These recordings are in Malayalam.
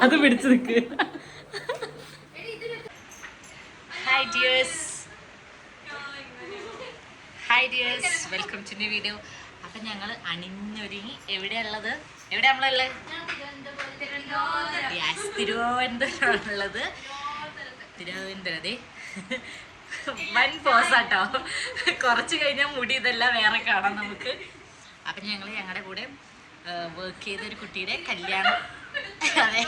അത് പിടിച്ചു നിൽക്ക്. Hi dears, welcome to new video. അപ്പം ഞങ്ങൾ അണിഞ്ഞൊരുങ്ങി എവിടെയുള്ളത്? എവിടെയാ നമ്മളുള്ളത്? തിരുവനന്തപുരമുള്ളത്. തിരുവനന്തപുരത്തെ വൻ പോസാട്ടോ. കുറച്ച് കഴിഞ്ഞാൽ മുടി ഇതെല്ലാം വേറെ കാണാം നമുക്ക്. അപ്പം ഞങ്ങൾ ഞങ്ങളുടെ കൂടെ വർക്ക് ചെയ്തൊരു കുട്ടിയുടെ കല്യാണം, അതെ,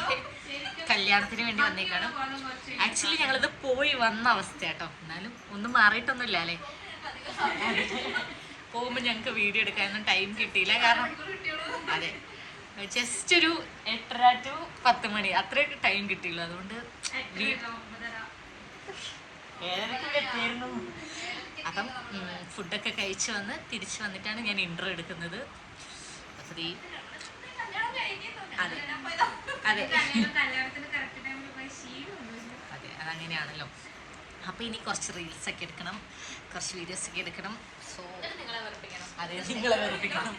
കല്യാണത്തിന് വേണ്ടി വന്നേക്കാണ്. ആക്ച്വലി ഞങ്ങളിത് പോയി വന്ന അവസ്ഥ കേട്ടോ. എന്നാലും ഒന്നും മാറിയിട്ടൊന്നുമില്ല അല്ലേ. പോകുമ്പോൾ ഞങ്ങൾക്ക് വീഡിയോ എടുക്കാനൊന്നും ടൈം കിട്ടിയില്ല. കാരണം അതെ, ജസ്റ്റ് ഒരു 8:30 to 10 മണി അത്രയൊക്കെ ടൈം കിട്ടിയുള്ളൂ. അതുകൊണ്ട് അപ്പം ഫുഡൊക്കെ കഴിച്ച് വന്ന് തിരിച്ചു വന്നിട്ടാണ് ഞാൻ ഇൻട്രോ എടുക്കുന്നത്. അപ്പോൾ അതെ അതെ അതെ, അതങ്ങനെയാണല്ലോ. അപ്പോൾ ഇനി കുറച്ച് റീൽസൊക്കെ എടുക്കണം, കുറച്ച് വീഡിയോസൊക്കെ എടുക്കണം. സോ അതെ, നിങ്ങളെ വെറുപ്പിക്കണം.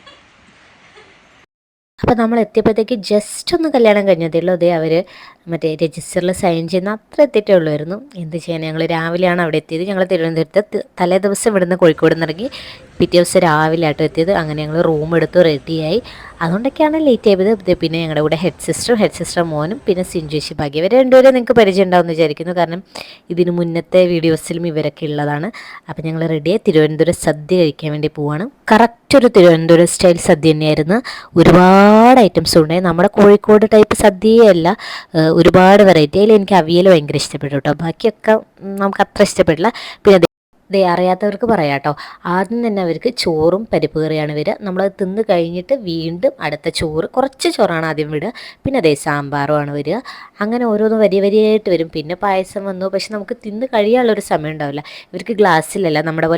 അപ്പോൾ നമ്മൾ എത്തിയപ്പോഴത്തേക്ക് ജസ്റ്റ് ഒന്ന് കല്യാണം കഴിഞ്ഞതേ ഉള്ളൂ. അതേ അവർ മറ്റേ രജിസ്റ്ററിൽ സൈൻ ചെയ്യുന്ന അത്ര എത്തിയിട്ടേ ഉള്ളായിരുന്നു. എന്ത് ചെയ്യാൻ, ഞങ്ങൾ രാവിലെയാണ് അവിടെ എത്തിയത്. ഞങ്ങൾ തിരുവനന്തപുരത്ത് തലേ ദിവസം ഇവിടുന്ന് കോഴിക്കോട് നിന്ന് ഇറങ്ങി പിറ്റേ ദിവസം രാവിലെ ആയിട്ട് എത്തിയത്. അങ്ങനെ ഞങ്ങൾ റൂം എടുത്തു, റെഡിയായി. അതുകൊണ്ടൊക്കെയാണ് ലേറ്റ് ആയത്. പിന്നെ ഞങ്ങളുടെ കൂടെ ഹെഡ് സിസ്റ്റർ മോനും പിന്നെ സിഞ്ചേശി ഭാഗ്യ, ഇവർ രണ്ടുപേരും നിങ്ങൾക്ക് പരിചയം ഉണ്ടാവും എന്ന് വിചാരിക്കുന്നു. കാരണം ഇതിന് മുന്നത്തെ വീഡിയോസിലും ഇവരൊക്കെ ഉള്ളതാണ്. അപ്പോൾ ഞങ്ങൾ റെഡിയായി തിരുവനന്തപുരം സദ്യ കഴിക്കാൻ വേണ്ടി പോവാണ്. കറക്റ്റ് ഒരു തിരുവനന്തപുരം സ്റ്റൈൽ സദ്യ തന്നെയായിരുന്നു. ഒരുപാട് ഐറ്റംസ് ഉണ്ടായി. നമ്മുടെ കോഴിക്കോട് ടൈപ്പ് സദ്യയല്ല, ഒരുപാട് വെറൈറ്റി. അതിൽ എനിക്ക് അവിയൽ ഭയങ്കര ഇഷ്ടപ്പെട്ടു കേട്ടോ. ബാക്കിയൊക്കെ നമുക്ക് അത്ര ഇഷ്ടപ്പെട്ടില്ല. പിന്നെ അറിയാത്തവർക്ക് പറയാം കേട്ടോ. ആദ്യം തന്നെ അവർക്ക് ചോറും പരിപ്പ് കറിയാണ് വരിക. നമ്മളത് തിന്ന് കഴിഞ്ഞിട്ട് വീണ്ടും അടുത്ത ചോറ്, കുറച്ച് ചോറാണ് ആദ്യം വിടുക. പിന്നെ അതേ സാമ്പാറുമാണ് വരിക. അങ്ങനെ ഓരോന്നും വരിയായിട്ട് വരും. പിന്നെ പായസം വന്നു. പക്ഷെ നമുക്ക് തിന്ന് കഴിയാനുള്ളൊരു സമയം ഉണ്ടാവില്ല. ഇവർക്ക് ഗ്ലാസ്സിലല്ല, നമ്മുടെ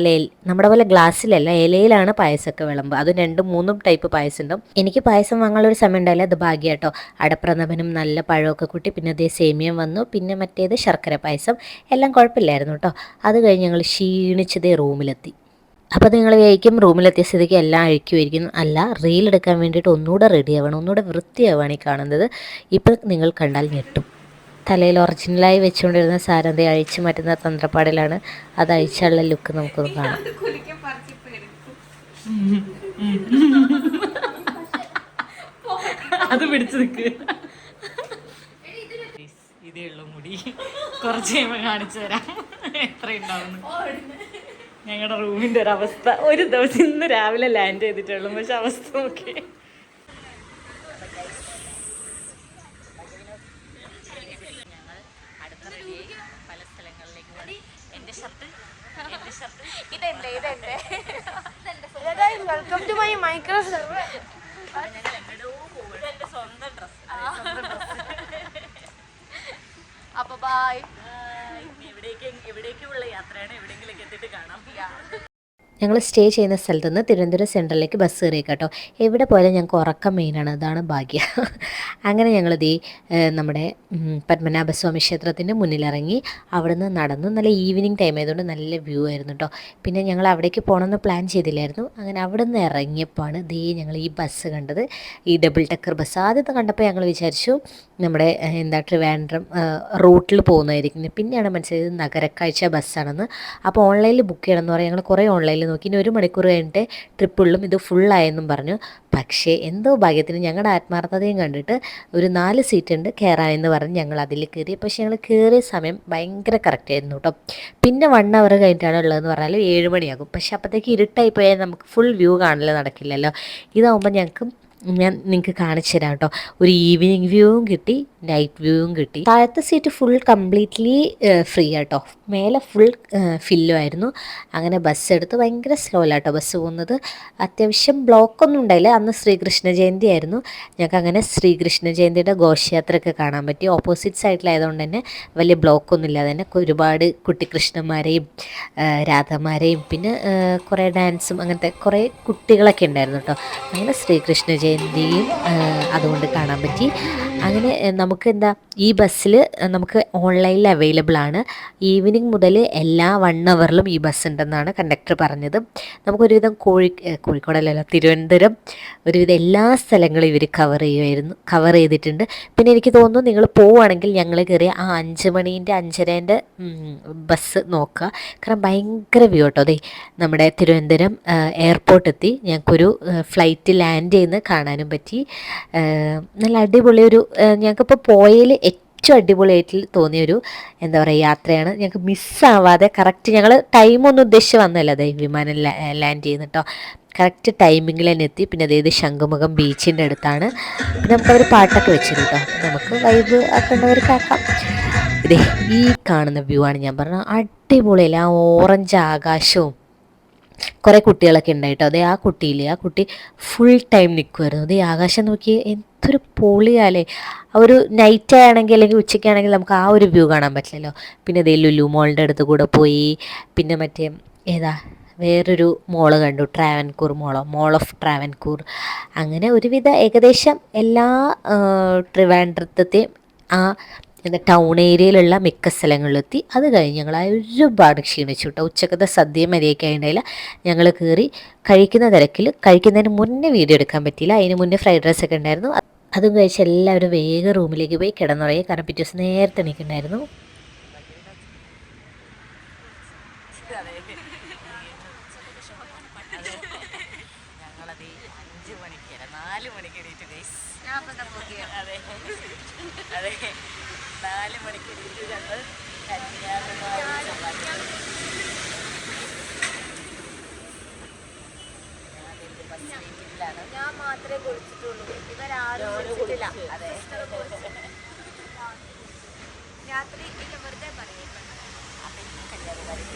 പോലെ ഗ്ലാസ്സിലല്ല, ഇലയിലാണ് പായസമൊക്കെ വിളമ്പുക. അതും 2-3 ടൈപ്പ് പായസം ഉണ്ടാവും. എനിക്ക് പായസം വാങ്ങാനുള്ളൊരു സമയം ഉണ്ടാവില്ല. അത് ഭാഗ്യം കേട്ടോ. അടപ്രഥമനും നല്ല പഴമൊക്കെ കൂട്ടി പിന്നെ അതേ സേമിയം വന്നു. പിന്നെ മറ്റേത് ശർക്കര പായസം. എല്ലാം കുഴപ്പമില്ലായിരുന്നു കേട്ടോ. അത് കഴിഞ്ഞ് ഞങ്ങൾ ക്ഷീണിച്ചതേ റൂമിലെത്തി. അപ്പോൾ നിങ്ങൾ വിചാരിക്കും റൂമിലെത്തിയ സ്ഥിതിക്ക് എല്ലാം അഴിക്കുമായിരിക്കും. അല്ല, റീലെടുക്കാൻ വേണ്ടിയിട്ട് ഒന്നുകൂടെ റെഡിയാവണം, ഒന്നുകൂടെ വൃത്തിയാവുകയാണ് ഈ കാണുന്നത്. ഇപ്പം നിങ്ങൾ കണ്ടാൽ ഞെട്ടും. തലയിൽ ഒറിജിനലായി വെച്ചുകൊണ്ടിരുന്ന സാരത്തെ അഴിച്ചു മാറ്റുന്ന തന്ത്രപ്പാടിലാണ്. അത് അഴിച്ചുള്ള ലുക്ക് നമുക്കൊന്ന് കാണാം. അത് പിടിച്ചു നിൽക്ക്. ഇതേ ഉള്ളൂ മുടി. കുറച്ച് കഴിയുമ്പോൾ കാണിച്ചു തരാം എത്ര ഉണ്ടാവുന്നു. ഞങ്ങളുടെ റൂമിൻ്റെ ഒരു അവസ്ഥ. ഒരു ദിവസം ഇന്ന് രാവിലെ ലാൻഡ് ചെയ്തിട്ടുള്ളൂ, പക്ഷെ അവസ്ഥ നോക്കി. പല സ്ഥലങ്ങളിലേക്ക് പോയി. എൻ്റെ ഷർട്ട് ഇതെന്റെ welcome to my micro server. ഞങ്ങൾ എങ്ങോട്ടോ പോകും. എൻ്റെ സ്വന്തം ഡ്രസ്സ്. അപ്പൊ ബൈ. എവിടേക്കുള്ള യാത്രയാണ്, എവിടെയെങ്കിലൊക്കെ എത്തിയിട്ട് കാണാം. ഞങ്ങൾ സ്റ്റേ ചെയ്യുന്ന സ്ഥലത്ത് നിന്ന് തിരുവനന്തപുരം സെൻട്രലിലേക്ക് ബസ് കയറി കേട്ടോ. എവിടെ പോയാലും ഞങ്ങൾക്ക് ഉറക്കം മെയിനാണ്, അതാണ് ഭാഗ്യം. അങ്ങനെ ഞങ്ങളിത് നമ്മുടെ പത്മനാഭസ്വാമി ക്ഷേത്രത്തിൻ്റെ മുന്നിലിറങ്ങി അവിടെ നിന്ന് നടന്നു. നല്ല ഈവനിങ് ടൈം ആയതുകൊണ്ട് നല്ല വ്യൂ ആയിരുന്നു കേട്ടോ. പിന്നെ ഞങ്ങൾ അവിടേക്ക് പോകണമെന്ന് പ്ലാൻ ചെയ്തില്ലായിരുന്നു. അങ്ങനെ അവിടെ നിന്ന് ഇറങ്ങിയപ്പോഴാണ് ഞങ്ങൾ ഈ ബസ് കണ്ടത്, ഈ ഡബിൾ ഡെക്കർ ബസ്. ആദ്യത്തെ കണ്ടപ്പോൾ ഞങ്ങൾ വിചാരിച്ചു നമ്മുടെ ട്രിവാൻഡ്രം റൂട്ടിൽ പോകുന്നതായിരിക്കും. പിന്നെയാണ് മനസ്സിലായത് നഗരക്കാഴ്ച ബസ്സാണെന്ന്. അപ്പോൾ ഓൺലൈനിൽ ബുക്ക് ചെയ്യണമെന്ന് പറയാം. ഞങ്ങൾ കുറേ ഓൺലൈനിൽ നോക്കി. ഇനി 1 മണിക്കൂർ കഴിഞ്ഞിട്ട് ട്രിപ്പുള്ളും, ഇത് ഫുള്ളായെന്നും പറഞ്ഞു. പക്ഷേ എന്തോ ഭാഗ്യത്തിന് ഞങ്ങളുടെ ആത്മാർത്ഥതയും കണ്ടിട്ട് ഒരു 4 സീറ്റ് ഉണ്ട്, കയറാമെന്ന് പറഞ്ഞ് ഞങ്ങൾ അതിൽ കയറി. പക്ഷേ ഞങ്ങൾ കയറിയ സമയം ഭയങ്കര കറക്റ്റ് ആയിരുന്നു കേട്ടോ. പിന്നെ 1 അവർ കഴിഞ്ഞിട്ടാണ് ഉള്ളതെന്ന് പറഞ്ഞാൽ 7 മണിയാകും. പക്ഷേ അപ്പോഴത്തേക്ക് ഇരുട്ടായി പോയാൽ നമുക്ക് ഫുൾ വ്യൂ കാണൽ നടക്കില്ലല്ലോ. ഇതാവുമ്പോൾ ഞാൻ നിങ്ങൾക്ക് കാണിച്ചു തരാം കേട്ടോ. ഒരു ഈവനിങ് വ്യൂവും കിട്ടി, നൈറ്റ് വ്യൂവും കിട്ടി. താഴത്തെ സീറ്റ് ഫുൾ കംപ്ലീറ്റ്ലി ഫ്രീ ആട്ടോ, മേലെ ഫുൾ ഫില്ലും ആയിരുന്നു. അങ്ങനെ ബസ് എടുത്ത് ഭയങ്കര സ്ലോയിലാട്ടോ ബസ് പോകുന്നത്. അത്യാവശ്യം ബ്ലോക്കൊന്നും ഉണ്ടായില്ല. അന്ന് ശ്രീകൃഷ്ണ ജയന്തി ആയിരുന്നു. ഞങ്ങൾക്ക് അങ്ങനെ ശ്രീകൃഷ്ണ ജയന്തിയുടെ ഘോഷയാത്രയൊക്കെ കാണാൻ പറ്റി. ഓപ്പോസിറ്റ് സൈഡിലായതുകൊണ്ട് തന്നെ വലിയ ബ്ലോക്കൊന്നും ഇല്ലാതെ തന്നെ ഒരുപാട് കുട്ടികൃഷ്ണന്മാരെയും രാധമാരെയും പിന്നെ കുറേ ഡാൻസും അങ്ങനത്തെ കുറേ കുട്ടികളൊക്കെ ഉണ്ടായിരുന്നു കേട്ടോ. അങ്ങനെ ശ്രീകൃഷ്ണ ജയന്തിയും അതുകൊണ്ട് കാണാൻ പറ്റി. അങ്ങനെ നമുക്ക് എന്താ ഈ ബസ്സിൽ നമുക്ക് ഓൺലൈനിൽ അവൈലബിൾ ആണ്. ഈവനിങ് മുതൽ എല്ലാ 1 അവറിലും ഈ ബസ് ഉണ്ടെന്നാണ് കണ്ടക്ടർ പറഞ്ഞത്. നമുക്കൊരുവിധം കോഴിക്കോടല്ലല്ലോ, തിരുവനന്തപുരം ഒരുവിധം എല്ലാ സ്ഥലങ്ങളും ഇവർ കവർ ചെയ്തിട്ടുണ്ട്. പിന്നെ എനിക്ക് തോന്നുന്നു നിങ്ങൾ പോവുകയാണെങ്കിൽ ഞങ്ങൾ കയറിയ ആ 5 മണീൻ്റെ 5:30 ബസ് നോക്കുക. കാരണം ഭയങ്കര വ്യൂ കേട്ടോ. അതെ, നമ്മുടെ തിരുവനന്തപുരം എയർപോർട്ട് എത്തി. ഞങ്ങൾക്കൊരു ഫ്ലൈറ്റ് ലാൻഡ് ചെയ്യുന്നത് കാണാനും പറ്റി. നല്ല അടിപൊളി ഒരു ഞങ്ങൾക്കിപ്പോൾ പോയതിൽ ഏറ്റവും അടിപൊളിയായിട്ട് തോന്നിയൊരു എന്താ പറയുക യാത്രയാണ്. ഞങ്ങൾക്ക് മിസ്സാവാതെ കറക്റ്റ് ഞങ്ങൾ ടൈമൊന്നും ഉദ്ദേശിച്ച് വന്നല്ല അതെ വിമാനം ലാൻഡ് ചെയ്യുന്നു കേട്ടോ. കറക്റ്റ് ടൈമിങ്ങിൽ തന്നെ എത്തി. പിന്നെ അതായത് ശംഖുമുഖം ബീച്ചിൻ്റെ അടുത്താണ്. പിന്നെ നമുക്കവർ പാട്ടൊക്കെ വെച്ചിരുന്നു കേട്ടോ. നമുക്ക് വൈബ് ആക്കേണ്ടവർക്ക് ആക്കാം. ഇതേ ഈ കാണുന്ന വ്യൂ ആണ് ഞാൻ പറഞ്ഞത്. അടിപൊളിയല്ല, ആ ഓറഞ്ച് ആകാശവും കുറേ കുട്ടികളൊക്കെ ഉണ്ടായിട്ടോ. അതേ ആ കുട്ടി ഫുൾ ടൈം നിൽക്കുമായിരുന്നു. അതേ ആകാശം നോക്കി എന്തൊരു പൊളിയാലേ. ആ ഒരു നൈറ്റ് ആണെങ്കിൽ അല്ലെങ്കിൽ ഉച്ചയ്ക്കാണെങ്കിൽ നമുക്ക് ആ ഒരു വ്യൂ കാണാൻ പറ്റില്ലല്ലോ. പിന്നെ അതേ ലുലു മോളിൻ്റെ അടുത്ത് കൂടെ പോയി. പിന്നെ മറ്റേ ഏതാ വേറൊരു മോള് കണ്ടു, മോൾ ഓഫ് ട്രാവൻകൂർ. അങ്ങനെ ഒരുവിധ ഏകദേശം എല്ലാ ട്രിവാൻഡ്രത്തെയും ആ എന്താ ടൗൺ ഏരിയയിലുള്ള മിക്ക സ്ഥലങ്ങളിലെത്തി. അത് കഴിഞ്ഞ് ഞങ്ങൾ ഒരുപാട് ക്ഷീണിച്ചു കേട്ടോ. ഉച്ചക്കത്തെ സദ്യയും മര്യാദയ്ക്ക് ഉണ്ടായില്ല. ഞങ്ങൾ കയറി കഴിക്കുന്ന തിരക്കിൽ കഴിക്കുന്നതിന് മുന്നേ വീഡിയോ എടുക്കാൻ പറ്റിയില്ല. അതിന് മുന്നേ ഫ്രൈഡ് റൈസ് ഒക്കെ ഉണ്ടായിരുന്നു. അതും കഴിച്ച് എല്ലാവരും വേഗം റൂമിലേക്ക് പോയി കിടന്നുറങ്ങി. കാരണം പിറ്റേ ദിവസം നേരത്തെ എണീക്കുന്നുണ്ടായിരുന്നു. ഞങ്ങളത് 5 മണിക്ക് 4 മണിക്ക് എണീറ്റു ഗൈസ്. അതെ അതെ 4 മണിക്ക് എണീറ്റു ഞങ്ങൾ ഞാൻ മാത്രമേ കുളിച്ചിട്ടുള്ളൂ, ഇവരാരും കുളിച്ചിട്ടില്ല. അതെ രാത്രി വെറുതെ പറയും.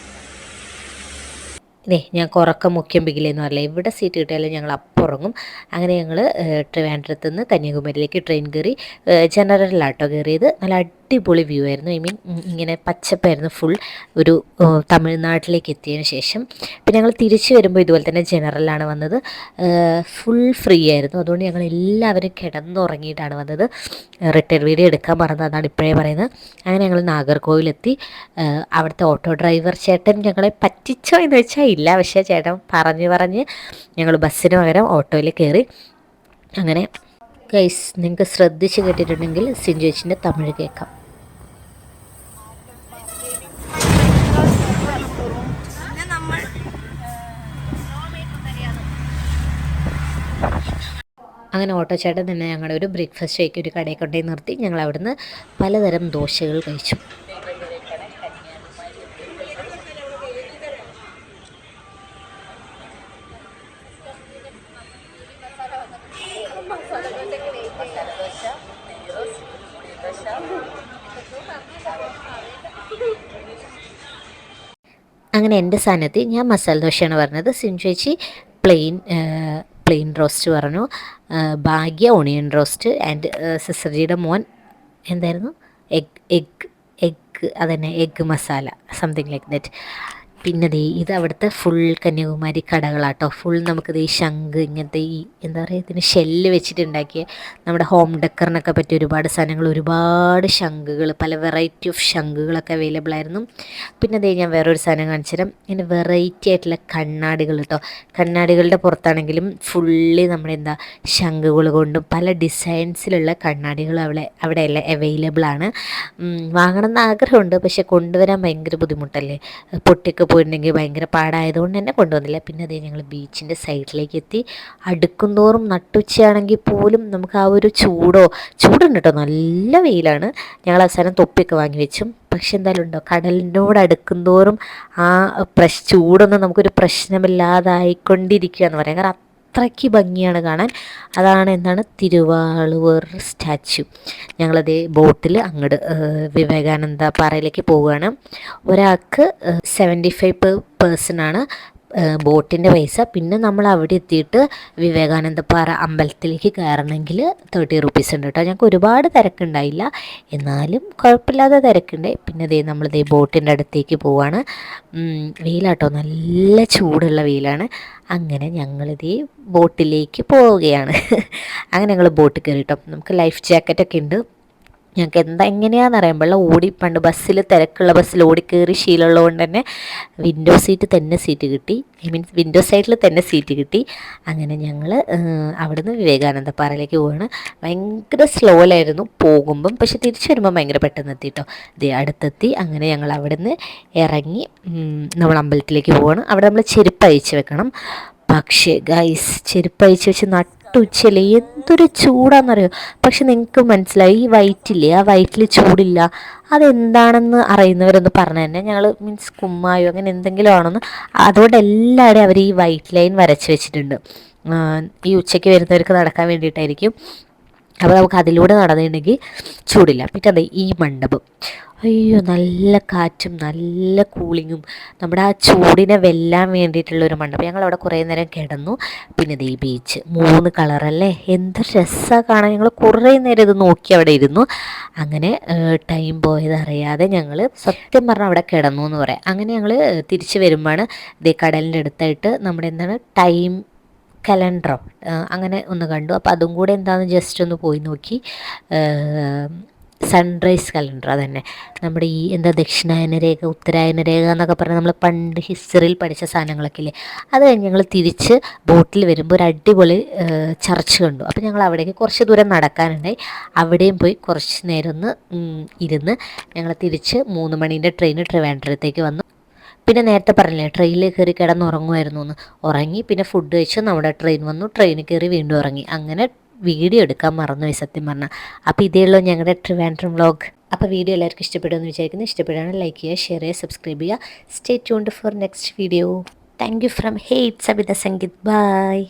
ഇതേ ഞങ്ങൾക്ക് ഉറക്കം മുഖ്യം പിക്കില്ലെന്ന് പറയില്ല. ഇവിടെ സീറ്റ് കിട്ടിയാലും ഞങ്ങൾ അപ്പം ഉറങ്ങും. അങ്ങനെ ഞങ്ങൾ ട്രിവാൻഡ്രത്ത് നിന്ന് കന്യാകുമാരിയിലേക്ക് ട്രെയിൻ കയറി. ജനറലാട്ടോ കയറിയത്. നല്ല അടിപൊളി വ്യൂ ആയിരുന്നു. ഇങ്ങനെ പച്ചപ്പായിരുന്നു ഫുൾ. ഒരു തമിഴ്നാട്ടിലേക്ക് എത്തിയതിന് ശേഷം പിന്നെ ഞങ്ങൾ തിരിച്ചു വരുമ്പോൾ ഇതുപോലെ തന്നെ ജനറലാണ് വന്നത്. ഫുൾ ഫ്രീ ആയിരുന്നു. അതുകൊണ്ട് ഞങ്ങൾ എല്ലാവരും കിടന്നുറങ്ങിയിട്ടാണ് വന്നത്. റിട്ടേൺ വീഡിയോ എടുക്കാൻ മറന്നത്, അതാണ് ഇപ്പോഴേ പറയുന്നത്. അങ്ങനെ ഞങ്ങൾ നാഗർകോവിലെത്തി. അവിടുത്തെ ഓട്ടോ ഡ്രൈവർ ചേട്ടൻ ഞങ്ങളെ പറ്റിച്ചോ എന്ന് വെച്ചാൽ ഇല്ല, പക്ഷേ ചേട്ടൻ പറഞ്ഞ് ഞങ്ങൾ ബസ്സിന് പകരം ഓട്ടോയിൽ കയറി. അങ്ങനെ ഗൈസ് നിങ്ങൾക്ക് ശ്രദ്ധിച്ച് കേട്ടിട്ടുണ്ടെങ്കിൽ സിഞ്ചുവേച്ചിൻ്റെ തമിഴ് കേൾക്കാം. അങ്ങനെ ഓട്ടോ ചേട്ടൻ തന്നെ ഞങ്ങളുടെ ഒരു ബ്രേക്ക്ഫാസ്റ്റ് കഴിക്കി ഒരു കടയിൽ കൊണ്ടുപോയി നിർത്തി. ഞങ്ങൾ അവിടുന്ന് പലതരം ദോശകൾ കഴിച്ചു. അങ്ങനെ എൻ്റെ സ്ഥാനത്ത് ഞാൻ മസാല ദോശയാണ് പറഞ്ഞത്. സിഞ്ചേച്ചി പ്ലെയിൻ റോസ്റ്റ് പറഞ്ഞു. ഭാഗ്യ ഓണിയൻ റോസ്റ്റ്. ആൻഡ് സിസ്റ്റർജിയുടെ മോൻ എന്തായിരുന്നു എഗ് അതന്നെ egg masala something like that. പിന്നെ ഇത് അവിടുത്തെ ഫുൾ കന്യാകുമാരി കടകളാട്ടോ. ഫുൾ നമുക്കിത് ഈ ശംഖ് ഇങ്ങനത്തെ ഈ എന്താ പറയുക ഇതിന് ഷെല്ല് വെച്ചിട്ടുണ്ടാക്കിയ നമ്മുടെ ഹോം ഡെക്കറിനൊക്കെ പറ്റിയ ഒരുപാട് സാധനങ്ങൾ, ഒരുപാട് ശംഖുകൾ, പല വെറൈറ്റി ഓഫ് ശംഖുകളൊക്കെ അവൈലബിൾ ആയിരുന്നു. പിന്നെ ഞാൻ വേറൊരു സാധനം കാണിച്ചു തരാം. ഇങ്ങനെ വെറൈറ്റി ആയിട്ടുള്ള കണ്ണാടികൾ കേട്ടോ. കണ്ണാടികളുടെ പുറത്താണെങ്കിലും ഫുള്ളി നമ്മുടെ എന്താ ശംഖുകൾ കൊണ്ടും പല ഡിസൈൻസിലുള്ള കണ്ണാടികൾ അവിടെ എല്ലാം അവൈലബിൾ ആണ്. വാങ്ങണം എന്ന് ആഗ്രഹമുണ്ട്, പക്ഷെ കൊണ്ടുവരാൻ ഭയങ്കര ബുദ്ധിമുട്ടല്ലേ. പൊട്ടിയൊക്കെ പോയിട്ടുണ്ടെങ്കിൽ ഭയങ്കര പാടായതുകൊണ്ട് തന്നെ കൊണ്ടുവന്നില്ല. പിന്നെ ഞങ്ങൾ ബീച്ചിൻ്റെ സൈഡിലേക്ക് എത്തി. അടുക്കുന്തോറും നട്ടുച്ചയാണെങ്കിൽ പോലും നമുക്ക് ആ ഒരു ചൂടുണ്ട് കേട്ടോ, നല്ല വെയിലാണ്. ഞങ്ങൾ അവസാനം തൊപ്പിയൊക്കെ വാങ്ങി വെച്ചും. പക്ഷെ എന്തായാലും ഉണ്ടോ, കടലിനോട് അടുക്കുന്തോറും ആ ചൂടൊന്നും നമുക്കൊരു പ്രശ്നമില്ലാതായിക്കൊണ്ടിരിക്കുക എന്ന് പറയാം. കാരണം അത്രയ്ക്ക് ഭംഗിയാണ് കാണാൻ. അതാണ് എന്താണ് തിരുവാളുവർ സ്റ്റാച്യു. ഞങ്ങളതേ ബോട്ടിൽ അങ്ങോട്ട് വിവേകാനന്ദ പാറയിലേക്ക് പോവുകയാണ്. ഒരാൾക്ക് 75 പേഴ്സണാണ് ബോട്ടിൻ്റെ പൈസ. പിന്നെ നമ്മൾ അവിടെ എത്തിയിട്ട് വിവേകാനന്ദപ്പാറ അമ്പലത്തിലേക്ക് കയറണമെങ്കിൽ 30 റുപ്പീസ് ഉണ്ട് കേട്ടോ. ഞങ്ങൾക്ക് ഒരുപാട് തിരക്കുണ്ടായില്ല, എന്നാലും കുഴപ്പമില്ലാതെ തിരക്കുണ്ട്. പിന്നെ നമ്മളിതേ ബോട്ടിൻ്റെ അടുത്തേക്ക് പോവാണ്. വെയിലാട്ടോ, നല്ല ചൂടുള്ള വെയിലാണ്. അങ്ങനെ ഞങ്ങളിതേ ബോട്ടിലേക്ക് പോവുകയാണ്. അങ്ങനെ ഞങ്ങൾ ബോട്ടിൽ കയറിട്ടോ. നമുക്ക് ലൈഫ് ജാക്കറ്റൊക്കെ ഉണ്ട്. ഞങ്ങൾക്ക് എങ്ങനെയാണെന്ന് അറിയാൻ പാടില്ല. പണ്ട് ബസ്സിൽ, തിരക്കുള്ള ബസ്സിൽ ഓടിക്കയറി ശീലമുള്ളത് കൊണ്ട് തന്നെ വിൻഡോ സീറ്റ് തന്നെ സീറ്റ് കിട്ടി. വിൻഡോ സൈഡിൽ തന്നെ സീറ്റ് കിട്ടി. അങ്ങനെ ഞങ്ങൾ അവിടുന്ന് വിവേകാനന്ദപ്പാറയിലേക്ക് പോവാണ്. ഭയങ്കര സ്ലോയിലായിരുന്നു പോകുമ്പം, പക്ഷെ തിരിച്ചു വരുമ്പോൾ ഭയങ്കര പെട്ടെന്ന് എത്തിട്ടോ. അടുത്തെത്തി. അങ്ങനെ ഞങ്ങൾ അവിടുന്ന് ഇറങ്ങി നമ്മൾ അമ്പലത്തിലേക്ക് പോവാണ്. അവിടെ നമ്മൾ ചെരുപ്പ് അയച്ച് വെക്കണം. പക്ഷേ ഗൈസ്, ചെരുപ്പ് അയച്ച് വെച്ച് നട്ടുച്ചല്ലേ, എന്തൊരു ചൂടാണെന്നറിയോ. പക്ഷെ നിങ്ങൾക്ക് മനസ്സിലായി, ഈ വയറ്റില്ലേ, ആ വയറ്റിൽ ചൂടില്ല, അതെന്താണെന്ന് അറിയുന്നവരൊന്ന് പറഞ്ഞു തന്നെ. ഞങ്ങൾ കുമ്മായോ അങ്ങനെ എന്തെങ്കിലും ആണെന്ന്. അതുകൊണ്ട് എല്ലാവരും അവർ ഈ വൈറ്റ് ലൈൻ വരച്ച് വെച്ചിട്ടുണ്ട്. ഈ ഉച്ചയ്ക്ക് വരുന്നവർക്ക് നടക്കാൻ വേണ്ടിയിട്ടായിരിക്കും. അപ്പോൾ നമുക്ക് അതിലൂടെ നടന്നിട്ടുണ്ടെങ്കിൽ ചൂടില്ല. പിന്നെ അതെ ഈ മണ്ഡപം, അയ്യോ നല്ല കാറ്റും നല്ല കൂളിങ്ങും, നമ്മുടെ ആ ചൂടിനെ വെല്ലാൻ വേണ്ടിയിട്ടുള്ളൊരു മണ്ഡപം. ഞങ്ങളവിടെ കുറേ നേരം കിടന്നു. പിന്നെ ഈ ബീച്ച് 3 കളറല്ലേ, എന്ത് രസമാണ് കാണാൻ. ഞങ്ങൾ കുറേ നേരം ഇത് നോക്കി അവിടെ ഇരുന്നു. അങ്ങനെ ടൈം പോയത് അറിയാതെ ഞങ്ങൾ സത്യം പറഞ്ഞാൽ അവിടെ കിടന്നു എന്ന് പറയാം. അങ്ങനെ ഞങ്ങൾ തിരിച്ച് വരുമ്പോഴാണ് കടലിൻ്റെ അടുത്തായിട്ട് നമ്മുടെ എന്താണ് ടൈം കലണ്ടറോ അങ്ങനെ ഒന്ന് കണ്ടു. അപ്പോൾ അതും കൂടെ എന്താണെന്ന് ജസ്റ്റ് ഒന്ന് പോയി നോക്കി. സൺറൈസ് കലണ്ടർ, അതന്നെ നമ്മുടെ ഈ ദക്ഷിണായന രേഖ, ഉത്തരായന രേഖ എന്നൊക്കെ പറഞ്ഞാൽ നമ്മൾ പണ്ട് ഹിസ്റ്ററിയിൽ പഠിച്ച സാധനങ്ങളൊക്കെ ഇല്ലേ. അത് കഴിഞ്ഞ് ഞങ്ങൾ തിരിച്ച് ബോട്ടിൽ വരുമ്പോൾ ഒരു അടിപൊളി ചർച്ച് കണ്ടു. അപ്പോൾ ഞങ്ങൾ അവിടേക്ക് കുറച്ച് ദൂരം നടക്കാനുണ്ടായി. അവിടെയും പോയി കുറച്ച് നേരം ഒന്ന് ഇരുന്ന് ഞങ്ങൾ തിരിച്ച് 3 മണീൻ്റെ ട്രെയിന് ട്രിവാൻഡ്രത്തേക്ക് വന്നു. പിന്നെ നേരത്തെ പറഞ്ഞില്ലേ ട്രെയിനിൽ കയറി കിടന്നുറങ്ങുമായിരുന്നു എന്ന്, ഉറങ്ങി. പിന്നെ ഫുഡ് കഴിച്ച് നമ്മുടെ ട്രെയിൻ വന്നു, ട്രെയിനിൽ കയറി വീണ്ടും ഉറങ്ങി. അങ്ങനെ വീഡിയോ എടുക്കാൻ മറന്നുപോയി സത്യം പറഞ്ഞാൽ. അപ്പോൾ ഇതേ ഉള്ളൂ ഞങ്ങളുടെ ട്രിവാൻഡ്രം വ്ളോഗ്. അപ്പോൾ വീഡിയോ എല്ലാവർക്കും ഇഷ്ടപ്പെടുമെന്ന് വിചാരിക്കുന്നു. ഇഷ്ടപ്പെടുകയാണെങ്കിൽ ലൈക്ക് ചെയ്യുക, ഷെയർ ചെയ്യുക, സബ്സ്ക്രൈബ് ചെയ്യുക. Stay tuned for next video. Thank you from hey it's Abitha Sangeeth. By.